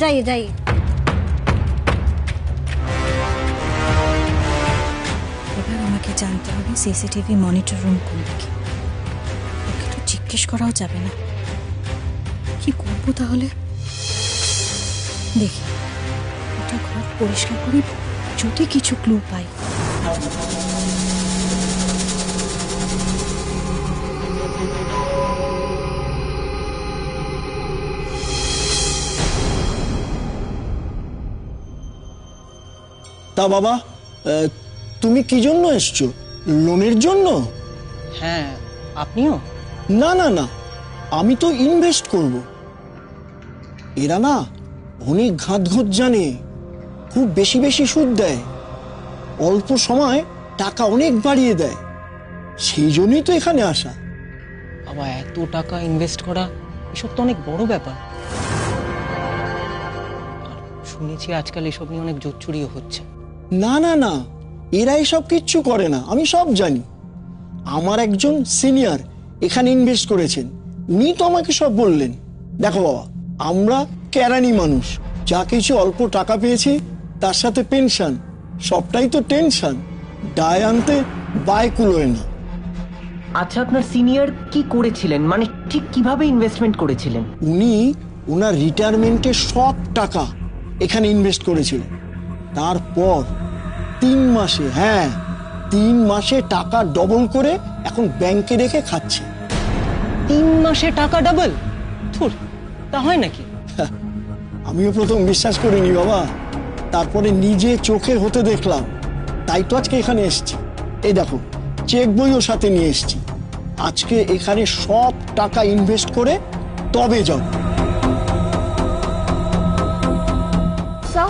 जाइए जाइए। এবার আমাকে জানতে হবে সিসিটিভি মনিটর রুম কোন দিকে। ওকে তো জিজ্ঞেস করাও যাবে না। কি করবো তাহলে? দেখি ওটা ঘর পরিষ্কার করি, যদি কিছু ক্লু পাই। তা বাবা, তুমি কি জন্য এসছো? লোনের জন্য? হ্যাঁ, আপনিও? না না না, আমি তো ইনভেস্ট করব। এরা না অনেক ঘাত ঘুত জানে, খুব বেশি বেশি সুদ দেয়, অল্প সময় টাকা অনেক বাড়িয়ে দেয়। সেই জন্যই তো এখানে আসা। বাবা, এত টাকা ইনভেস্ট করা এসব তো অনেক বড় ব্যাপার। আর শুনেছি আজকাল এসব নিয়ে অনেক জোচ্চুরিও হচ্ছে। না না না, এরা এসব কিচ্ছু করে না, আমি সব জানি। আমার একজন সিনিয়র এখানে ইনভেস্ট করেছেন, উনি তো আমাকে সব বললেন। দেখো বাবা, আমরা কেরানি মানুষ, যা কিছু অল্প টাকা পেয়েছি তার সাথে পেনশন, সবটাই তো টেনশন। দায় আনতে বায় কুলোয় না। আচ্ছা, আপনার সিনিয়র কি করেছিলেন, মানে ঠিক কিভাবে ইনভেস্টমেন্ট করেছিলেন? উনি ওনার রিটায়ারমেন্টের সব টাকা এখানে ইনভেস্ট করেছিলেন। তারপর 3 মাসে, হ্যাঁ 3 মাসে টাকা ডবল করে এখন ব্যাংকে রেখে খাচ্ছে। 3 মাসে টাকা ডাবল? ধুর, তা হয় নাকি? আমিও প্রথম বিশ্বাস করিনি বাবা, তারপরে নিজে চোখে হতে দেখলাম, তাই তো আজকে এখানে এসেছি। এই দেখো, চেক বইও সাথে নিয়ে এসেছি। আজকে এখানে সব টাকা ইনভেস্ট করে তবে যাব। স্যার,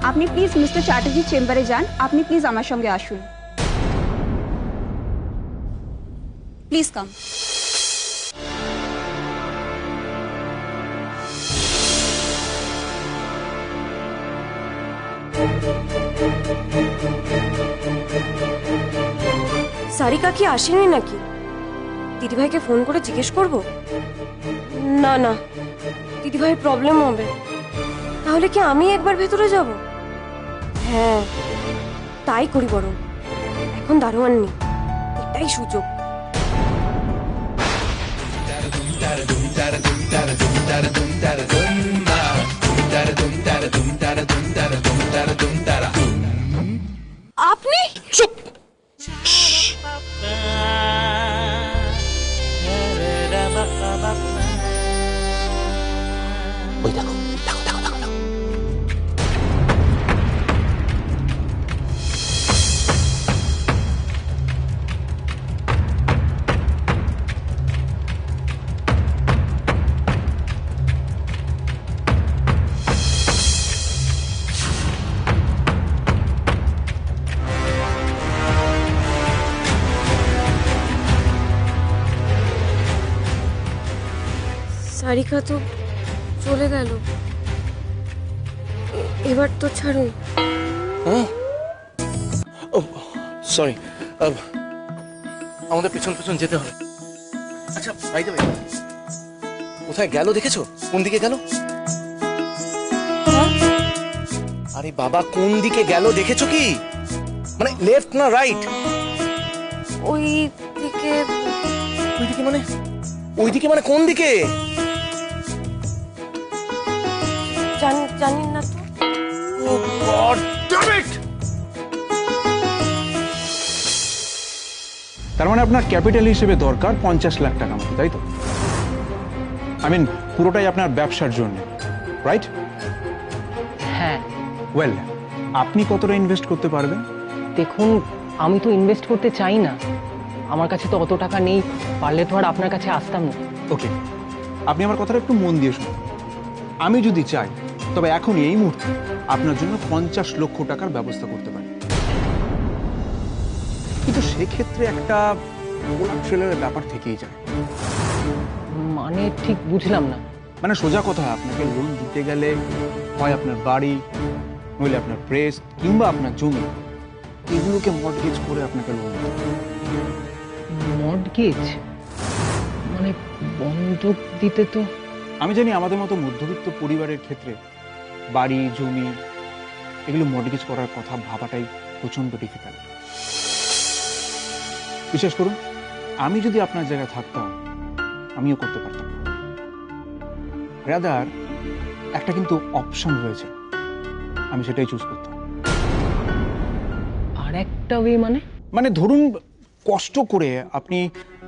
আপনি প্লিজ মিস্টার চ্যাটার্জির চেম্বারে যান। আপনি প্লিজ আমার সঙ্গে আসুন। Please come. সারিকা কি আসেনি নাকি? দিদিভাইকে ফোন করে জিজ্ঞেস করব? না না, দিদিভাইয়ের প্রবলেম হবে। তাহলে কি আমি একবার ভেতরে যাব? হ্যাঁ, তাই করি বরং। এখন দারোয়ান নেই, এটাই সুযোগ। আপনি চুপ! ওই দেখো, দেখো দেখো দেখো দেখো। সারিকা তো চলে গেল, এবার তো ছাড়ুন। সরি, আমাদের পেছন পেছন যেতে হবে। আচ্ছা ভাই, দেবে কোথায় গেল দেখেছো? কোন দিকে গেল? আরে বাবা, কোন দিকে গেল দেখেছো কি? মানে লেফট না রাইট? ওই দিকে। ওইদিকে মানে? ওইদিকে মানে কোন দিকে? জানি না তো। Oh God, damn it! তার মানে আপনার ক্যাপিটাল হিসেবে দরকার 50 লাখ টাকা মতো, তাই তো? আই মিন পুরোটাই আপনার ব্যবসার জন্য, রাইট? হ্যাঁ। ওয়েল, আপনি কতটা ইনভেস্ট করতে পারবেন? দেখুন, আমি তো ইনভেস্ট করতে চাই না, আমার কাছে তো অত টাকা নেই। পারলে তো আর আপনার কাছে আসতাম না। ওকে, আপনি আমার কথাটা একটু মন দিয়ে শুনুন। আমি যদি চাই তবে এখন এই মুহূর্তে আপনার জন্য 50 লক্ষ টাকার ব্যবস্থা করতে পারি, কিন্তু সেক্ষেত্রে একটা কোলাট্রালের ব্যাপার থেকেই যায়। মানে ঠিক বুঝলাম না। মানে সোজা কথা, আপনাকে লোন দিতে গেলে হয় আপনার বাড়ি, নইলে আপনার প্রেস, কিংবা আপনার জমি, এগুলোকে মর্টগেজ করে আপনাকে লোন দিতে হবে। মর্টগেজ মানে বন্ধক দিতে? তো আমি জানি আমাদের মতো মধ্যবিত্ত পরিবারের ক্ষেত্রে বাড়ি জমি এগুলো মর্টগেজ করার কথা ভাবাটাই প্রচন্ড ডিফিকাল্ট। বিশ্বাস করুন, আমি যদি আপনার জায়গায় থাকতাম আমিও করতে পারতাম। রাদার একটা কিন্তু অপশন রয়েছে, আমি সেটাই চুজ করতাম। আর একটা ওয়ে মানে? মানে ধরুন, কষ্ট করে আপনি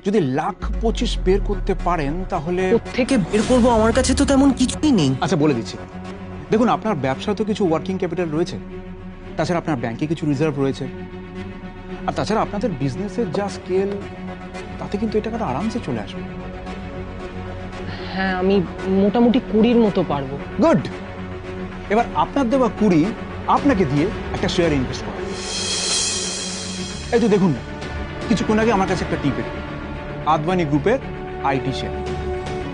যদি 1,25,000 বের করতে পারেন তাহলে থেকে বের করবো? আমার কাছে তো তেমন কিছুই নেই। আচ্ছা বলে দিচ্ছি, দেখুন আপনার ব্যবসা তো কিছু ওয়ার্কিং ক্যাপিটাল রয়েছে, তাছাড়া আপনার ব্যাংকে কিছু রিজার্ভ রয়েছে, আর তাছাড়া আপনাদের বিজনেসের যা স্কেল তাতে কিন্তু এই টাকাটা আরামসে চলে আসবে। হ্যাঁ, আমি মোটামুটি 20 মতো পারবো। গুড। এবার আপনার দেওয়া 20 আপনাকে দিয়ে একটা শেয়ার ইনভেস্ট করা। এই তো দেখুন না, কিছুক্ষণ আগে আমার কাছে একটা টিপ এলো, আদবানি গ্রুপের আইটি শেয়ার।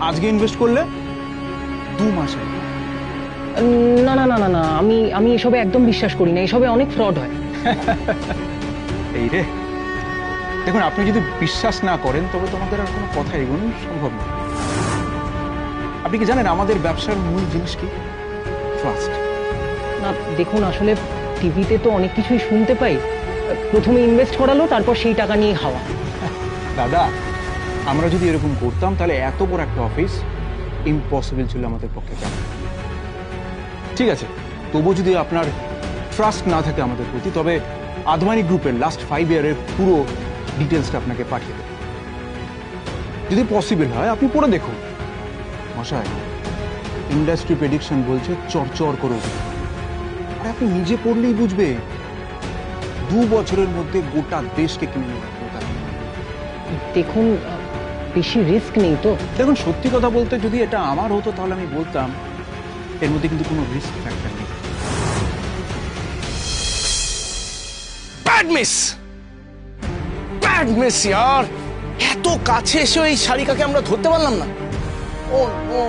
আজকে ইনভেস্ট করলে 2 মাসে। না না না না না, আমি এসবে একদম বিশ্বাস করি না, এসবে অনেক ফ্রড হয়। এই রে, দেখুন আপনি যদি বিশ্বাস না করেন তবে তোমাদের আর কোনো কথা এগোনো সম্ভব না। আপনি কি জানেন আমাদের ব্যবসার মূল জিনিস কি? ট্রাস্ট। না দেখুন, আসলে টিভিতে তো অনেক কিছুই শুনতে পাই, প্রথমে ইনভেস্ট করালো, তারপর সেই টাকা নিয়ে হাওয়া। দাদা, আমরা যদি এরকম করতাম তাহলে এত বড় একটা অফিস ইম্পসিবল ছিল আমাদের পক্ষে করা। ঠিক আছে, তবুও যদি আপনার ট্রাস্ট না থাকে আমাদের প্রতি, তবে আদবানি গ্রুপের লাস্ট 5 ইয়ারের পুরো ডিটেলসটা আপনাকে পাঠিয়ে দেব। যদি পসিবল হয় আপনি পড়ে দেখুন। মশাই, ইন্ডাস্ট্রি প্রেডিকশন বলছে চরচর করে উঠবে। আর আপনি নিজে পড়লেই বুঝবে 2 বছরের মধ্যে গোটা দেশকে কিনে নেবে। দেখুন, বেশি রিস্ক নেই তো। দেখুন, সত্যি কথা বলতে যদি এটা আমার হতো তাহলে আমি বলতাম এর মধ্যে কিন্তু কোনো রিস্ক ফ্যাক্টর নেই। ব্যাড মিস ইয়ার, এত কাছে এসে এই শারিকাকে আমরা ধরতে পারলাম না। ও নো,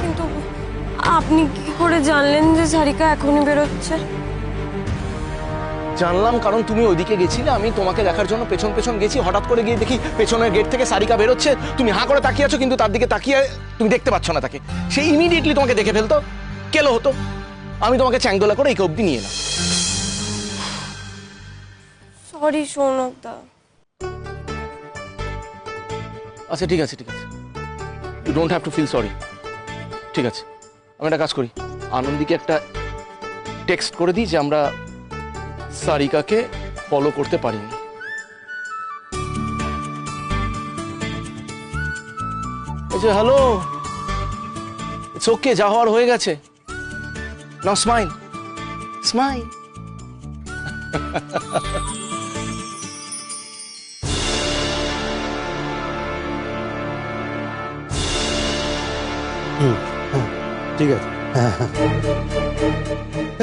কিন্তু আপনি কি করে জানলেন যে সারিকা এখনই বেরোচ্ছে? জানলাম কারণ তুমি ওইদিকে গেছিলে, আমি তোমাকে দেখার জন্য পেছন পেছন গেছি। হঠাৎ করে গিয়ে দেখি পেছনের গেট থেকে সারিকা বেরোচ্ছে, তুমি হাঁ করে তাকিয়ে আছো, কিন্তু তার দিকে তাকিয়ে তুমি দেখতে পাচ্ছ না তাকে। সে ইমিডিয়েটলি তোমাকে দেখে ফেলতো, কেলো হতো। আমি তোমাকে চ্যাংদোলা করে এই অবধি নিয়ে এলাম। সরি সৌনকদা। আচ্ছা ঠিক আছে, you don't have to feel sorry. ঠিক আছে, আমি একটা কাজ করি, আনন্দীকে একটা টেক্সট করে দিই যে আমরা সারিকাকে ফলো করতে পারিনি। হ্যালো, ইটস ওকে, যা হওয়ার হয়ে গেছে। নাও স্মাইল স্মাইল। ঠিক আছে।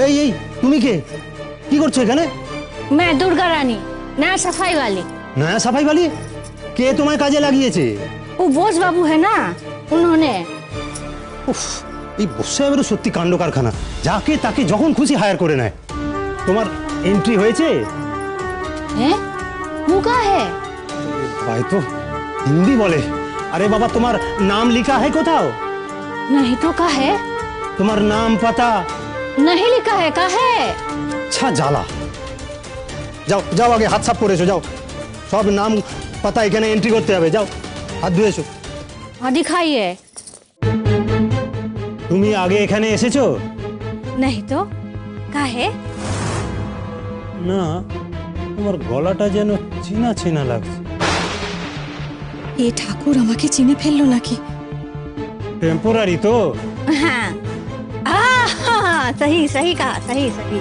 এই তুমি কে? কি করছো এখানে? मैं दुर्गा रानी, नया सफाई वाली। নয়া সাফাই वाली? কে তোমায় কাজে লাগিয়েছে? वो बोस बाबू है ना, उन्होंने। উফ, এই বস সাহেবের সত্যি কাণ্ড কারখানা, যাকে তাকে যখন খুশি হায়ার করে নেয়। তোমার এন্ট্রি হয়েছে? हैं? वो का है? ভাই তো হিন্দি বলে। আরে বাবা, তোমার নাম লিখা है কোথাও? नहीं तो का है? তোমার নাম পাতা नहीं लिखा है, का है? আচ্ছা জ্বালা। যাও যাও, আগে হাত সাফ করে এসো, যাও। সব নাম পাতা এখানে এন্ট্রি করতে হবে, যাও হাত ধুয়ে এসো। हाँ दिखाइए। তুমি আগে এখানে এসেছো? नहीं तो का है? না, তোমার গলাটা যেন চেনা চেনা লাগছে। ये ठाकुर আমাকে চিনে ফেললো নাকি? টেম্পোরারি তো। हाँ हाँ, सही सही कहा, सही सही।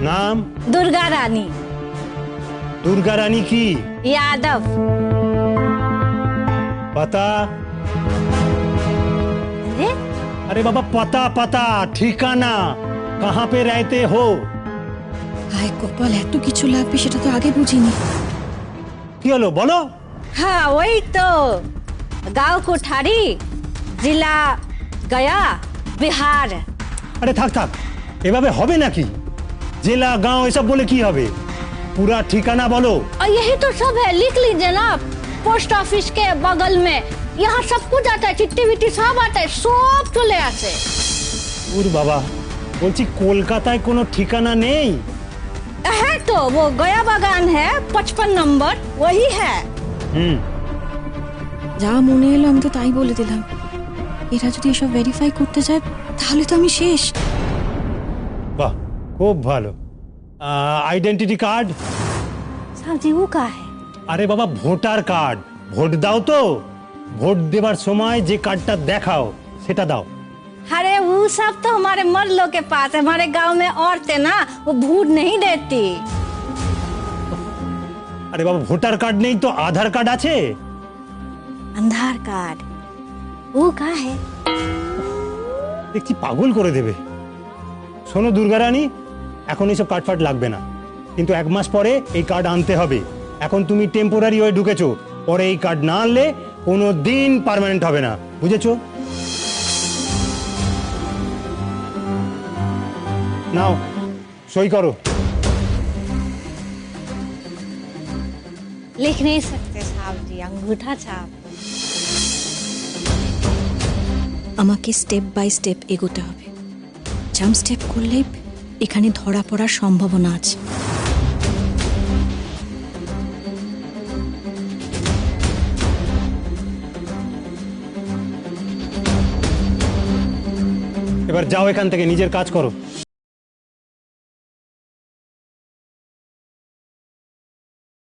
নাম? दुर्गा रानी দুর্গা রানী কি? यादव। পাতা? अरे अरे बाबा, पता पता ठिकाना, कहाँ पे रहते हो? হায় কপাল, এত কিছু লাগবে সেটা তো আগে বুঝিনি। কি হলো বলো? हाँ वही तो, गांव कोठारी, जिला गया, बिहार। আরে থাক থাক, এভাবে হবে নাকি? জেলা গাঁও এসব বলে কি হবে? पूरा ठिकाना बोलो। और यही तो सब है, लिख लीजिए ना आप। पोस्ट ऑफिस के बगल में यहाँ सब कुछ आता है, चिट्ठी विट्ठी सब आता है, सब चले आते। ওর বাবা, বলছি কলকাতায় কোনো ঠিকানা নেই? है तो वो गया बागान है 55 नंबर, वही है। যা মনে এলো আমি তো তাই বলে দিলাম। এরা যদি এসব ভেরিফাই করতে যায় তাহলে তো আমি শেষ। বাহ, খুব ভালো। Identity card? साहब जी वो का है? আরে বাবা, ভোটার কার্ড। ভোট দাও তো, ভোট দেবার সময় যে কার্ডটা দেখাও সেটা দাও। अरे वो सब तो हमारे मर्द लोग के पास है, हमारे गांव में औरतें ना वो ভোট नहीं देती। আরে বাবা, ভোটার কার্ড নেই তো আধার কার্ড আছে। आधार कार्ड वो का है? দেখছি পাগল করে দেবে। শোনো দুর্গা রানী, এখন এইসব কার্ড ফার্ড লাগবে না, কিন্তু 1 মাস পরে এই কার্ড আনতে হবে। এখন তুমি টেম্পোরারি হয়ে ঢুকেছো, পরে এই কার্ড না আনলে কোনো দিন পার্মানেন্ট হবে না, বুঝেছো? নাও সই করো। लिख नहीं सकते साहब जी, अंगूठा छाप। আমাকে স্টেপ বাই স্টেপ এগোতে হবে। জাম্প স্টেপ করলে এখানে ধরা পড়ার সম্ভাবনা আছে। এবার যাও এখান থেকে, নিজের কাজ করো।